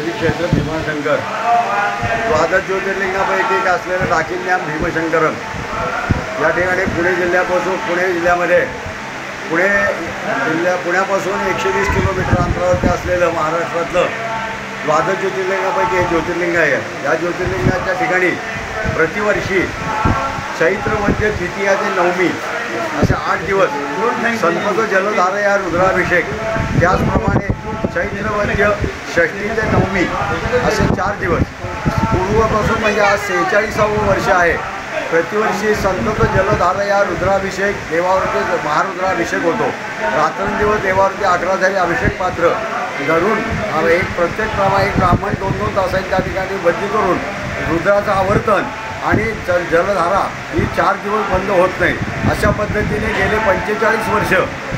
श्री क्षेत्र भीमाशंकर द्वादश ज्योतिर्लिंगापैकी एक असलेलं डाकिन्याम भीमशंकरम या ठिकाणी पुणे जिल्ह्यामध्ये पुण्यापासून 120 किलोमीटर अंतरावरती असलेलं महाराष्ट्रातलं द्वादश ज्योतिर्लिंगापैकी हे ज्योतिर्लिंग आहे। या ज्योतिर्लिंगाच्या ठिकाणी प्रतिवर्षी चैत्र वद्य द्वितीया ते नवमी असे 8 दिवस संतत जलधारा या रुद्राभिषेक, त्याचप्रमाणे चैत्र वद्य षष्ठी ते नवमी असे 4 दिवस पूर्वपासून म्हणजे आज 46वे वर्ष आहे। प्रतिवर्षी संतत जलधारा या रुद्राभिषेक देवावरती महारुद्राभिषेक होतो। रात्रंदिवस देवावरती 11 झाले अभिषेक पात्र धरून प्रत्येक ब्राह्मण 2-2 तासांनी त्या ठिकाणी बदली करून रुद्राचं आवर्तन आणि जलधारा ही 4 दिवस बंद होत नाही। अशा पद्धतीने गेले 45 वर्ष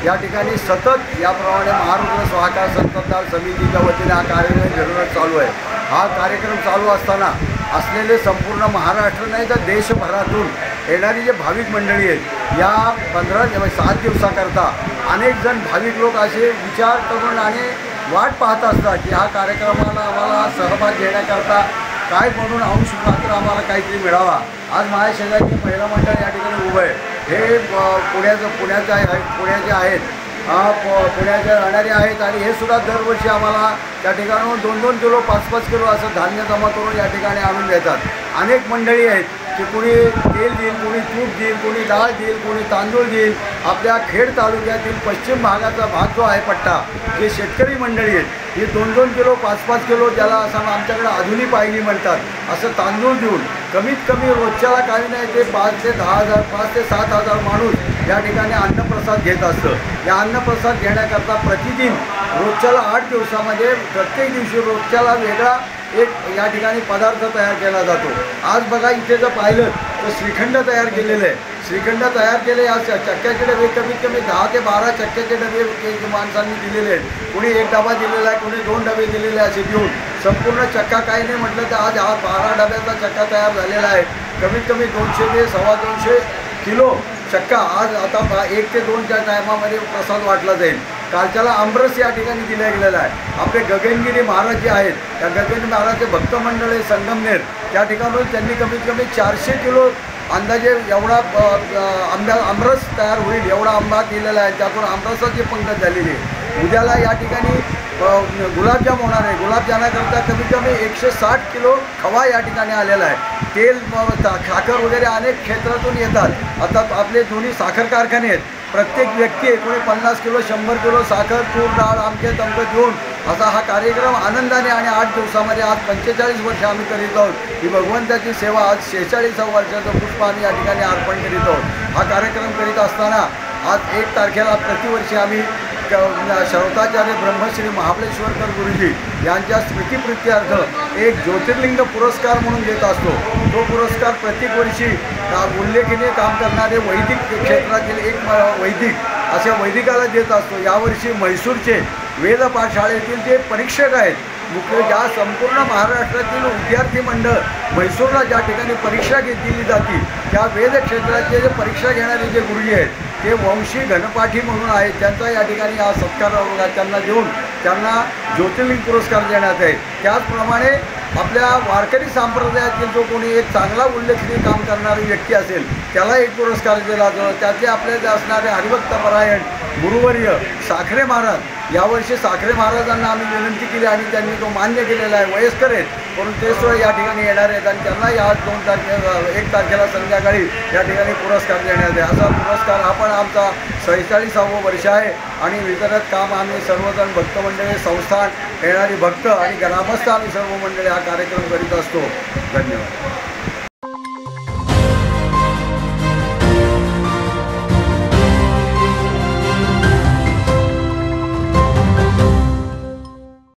या ठिकाणी सतत याप्रमाणे महारुद्र स्वाहाकार संततधार समितीच्या वतीने हा कार्यक्रम घडवण्यात चालू आहे। हा कार्यक्रम चालू असताना असलेले संपूर्ण महाराष्ट्र नाही तर देशभरातून येणारी जे भाविक मंडळी आहेत या 7 दिवसाकरता अनेक जण भाविक लोक असे विचार करून आणि वाट पाहत असतात की ह्या कार्यक्रमाला आम्हाला सहभाग घेण्याकरता काय म्हणून अंश मात्र आम्हाला काहीतरी मिळावा। आज माझ्या शेजारी महिला मंडळ या ठिकाणी उभं आहे। हे पुण्याचे आहेत, पुण्याचे राहणारे आहेत आणि हे सुद्धा दरवर्षी आम्हाला त्या ठिकाणाहून 2-2 किलो 5-5 किलो असं धान्य जमा करून या ठिकाणी आणून देतात। अनेक मंडळी आहेत की कोणी तेल देईल, कोणी तूप देईल, कोणी डाळ देईल, कोणी तांदूळ देईल। आपल्या खेड तालुक्यातील पश्चिम भागाचा भाग जो आहे पट्टा, जे शेतकरी मंडळी आहेत ही 2-2 किलो 5-5 किलो ज्याला असं आमच्याकडे आधुनिक पायली म्हणतात असं तांदूळ देऊन कमीत कमी रोजच्याला काही नाही ते 5 ते 10,000 5 ते 7,000 माणूस या ठिकाणी अन्नप्रसाद घेत असतं। या अन्नप्रसाद घेण्याकरता प्रतिदिन रोजच्याला 8 दिवसामध्ये प्रत्येक दिवशी रोजच्याला वेगळा एक या ठिकाणी पदार्थ तयार केला जातो। आज बघा इथे जर पाहिलं तर श्रीखंड तयार केलेलं आहे। श्रीखंड तयार केले या चक्क्याचे डबे कमीत कमी 10 ते 12 चक्क्याचे डबे माणसांनी दिलेले आहेत। कोणी 1 डबा दिलेला आहे, कोणी 2 डबे दिलेले असे देऊन संपूर्ण चक्का काही नाही म्हटलं तर आज 12 डब्याचा चक्का तयार झालेला आहे। कमीत कमी 200 ते 250 किलो चक्का आज आता 1 ते 2च्या टायमामध्ये प्रसाद वाटला जाईल। कालच्याला आमरस या ठिकाणी दिला गेलेला आहे। आपले गगनगिरी महाराज जे आहेत त्या गगनगिरी महाराजचे भक्त मंडळ आहे संगमनेर, त्या ठिकाणून त्यांनी कमीत कमी 400 किलो अंदाजे एवढा आमरस तयार होईल एवढा आंबा दिलेला आहे। त्यातून आमरसाची पंगत झालेली आहे। उद्याला या ठिकाणी गुलाबजाम होणार आहे। गुलाबजामाकरता कमीत कमी 160 किलो खवा या ठिकाणी आलेला आहे। तेल साखर वगैरे अनेक क्षेत्रातून येतात। आता आपले दोन्ही साखर कारखाने आहेत। प्रत्येक व्यक्ती कोणी 50 किलो 100 किलो साखर तूर डाळ आमके तमके देऊन असा हा कार्यक्रम आनंदाने आणि 8 दिवसामध्ये आज 45 वर्ष आम्ही करीत आहोत। ही भगवंताची सेवा आज 46व्या वर्षाचं पुष्प आम्ही या ठिकाणी अर्पण करीत आहोत। हा कार्यक्रम करीत असताना आज 1 तारखेला प्रतिवर्षी आम्ही श्रौताचार्य ब्रह्मश्री महाबळेश्वरकर गुरुजी यांच्या स्मृतिप्रित्यर्थ एक ज्योतिर्लिंग पुरस्कार म्हणून देत असतो। तो पुरस्कार प्रत्येक वर्षी उल्लेखनीय काम करणारे वैदिक क्षेत्रातील एक वैदिक अशा वैदिकाला देत असतो। यावर्षी म्हैसूरचे वेदपाठ शाळेतील जे परीक्षक आहेत मुख्य ज्या संपूर्ण महाराष्ट्रातील विद्यार्थी मंडळ म्हैसूरला ज्या ठिकाणी परीक्षा दिली जाते त्या वेद क्षेत्राचे जे परीक्षा घेणारे जे गुरुजी आहेत ते वंशी घनपाठी म्हणून आहेत। त्यांचा या ठिकाणी हा सत्कार त्यांना देऊन त्यांना ज्योतिर्लिंग पुरस्कार देण्यात आहे। त्याचप्रमाणे आपल्या वारकरी संप्रदायातील जो कोणी एक चांगला उल्लेखनीय काम करणारी व्यक्ती असेल त्याला एक पुरस्कार दिला जातो। त्याचे आपले जे असणारे हरिभक्तपरायण गुरुवर्य साखरे महाराज यावर्षी साखरे महाराजांना आम्ही विनंती केली आणि त्यांनी तो मान्य केलेला आहे। वयस्कर आहेत परंतु ते सुद्धा या ठिकाणी येणार आहेत आणि त्यांना या 1 तारखेला संध्याकाळी या ठिकाणी पुरस्कार देण्यात आहे। असा पुरस्कार हा पण आमचा 46वं वर्ष आहे आणि वितरक काम आम्ही सर्वजण भक्त मंडळी संस्थान येणारी भक्त आणि ग्रामस्थ आम्ही सर्व मंडळी हा कार्यक्रम करीत असतो। धन्यवाद।